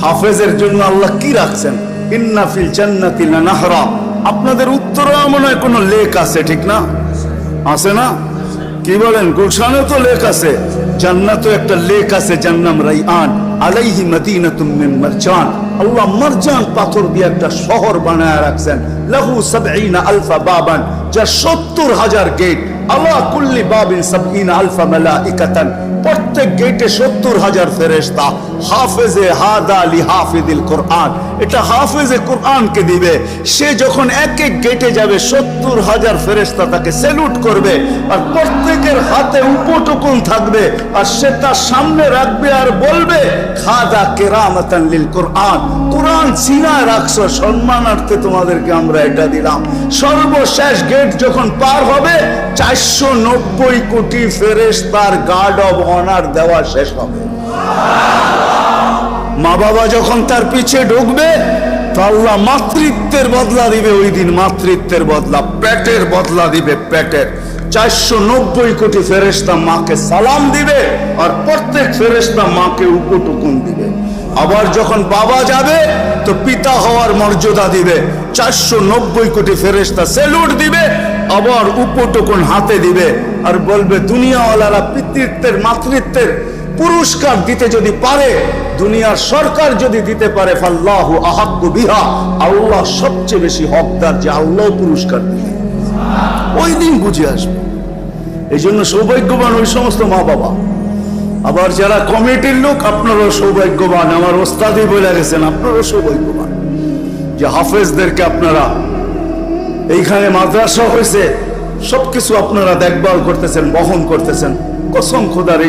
হাফেজের জন্য আল্লাহ কি রাখছেন? ইন্না ফিল জান্নাতি লানাহরা। আপনাদের উত্তরে মনে হয় কোনো লেক আছে, ঠিক না? আছে না? কি বলেন? গুলশানে তো লেক আছে, জান্নাতে একটা লেক আছে, যার নাম রাইয়ান। আলাইহি মাদিনাতুম মিন মারজান। আল্লাহ মারজান পাথর দিয়ে একটা শহর বানায় রাখছেন। লাহু ৭০,০০০ বাবান, যার ৭০,০০০ গেট। আলা কুল্লি বাবিন ৭০,০০০ মালাইকাতান, প্রত্যেক গেটে ৭০,০০০ ফেরেশতা। হাফেজে হাদা লি হাফিজিল কোরআন, এটা হাফেজে কোরআনকে দিবে। সে যখন এক এক গেটে যাবে ৭০,০০০ ফেরেশতা তাকে স্যালুট করবে, আর প্রত্যেকের হাতে উপটুকুন থাকবে, আর সে তার সামনে রাখবে আর বলবে খাদা কেরামাতান লিল কোরআন, কোরআন সিনায় রাখছো, সম্মানার্থে তোমাদেরকে আমরা এটা দিলাম। সর্বশেষ গেট যখন পার হবে ৪৯০ কোটি ফেরেশতার গার্ড অব অনার দেওয়া শেষ হবে। মা বাবা যখন তার পিছে ঢুকবে তো আল্লাহ মাতৃত্বের বদলা দিবে। ওই দিন মাতৃত্বের বদলা, পেটের বদলা দিবে, পেটের। ৪৯০ কোটি ফেরেশতা মাকে সালাম দিবে, আর প্রত্যেক ফেরেশতা মাকে উপটুকুন দিবে। আবার যখন বাবা যাবে তো পিতা হওয়ার মর্যাদা দিবে। ৪৯০ কোটি ফেরেশতা স্যালুট দিবে, আবার উপটুকুন হাতে দিবে, আর বলবে দুনিয়াওয়ালারা পিতৃত্বের মাতৃত্বের পুরস্কার দিতে যদি পারে, দুনিয়ার সরকার যদি দিতে পারে, ফাল্লাহু আহাক্কু বিহা, আল্লাহ সবচেয়ে বেশি হকদার যে আল্লাহ পুরস্কার দিবে। ওই দিন বুঝে আসবে। এই জন্য সৌভাগ্যবান ওই সমস্ত মা বাবা। আবার যারা কমিটির লোক, আপনারাও সৌভাগ্যবান। আমার ওস্তাদই বলে গেছেন, আপনারাও সৌভাগ্যবান যে হাফেজদেরকে আপনারা, এইখানে মাদ্রাসা হয়েছে, সবকিছু আপনারা দেখভাল করতেছেন, বহন করতেছেন। কসম খোদার এই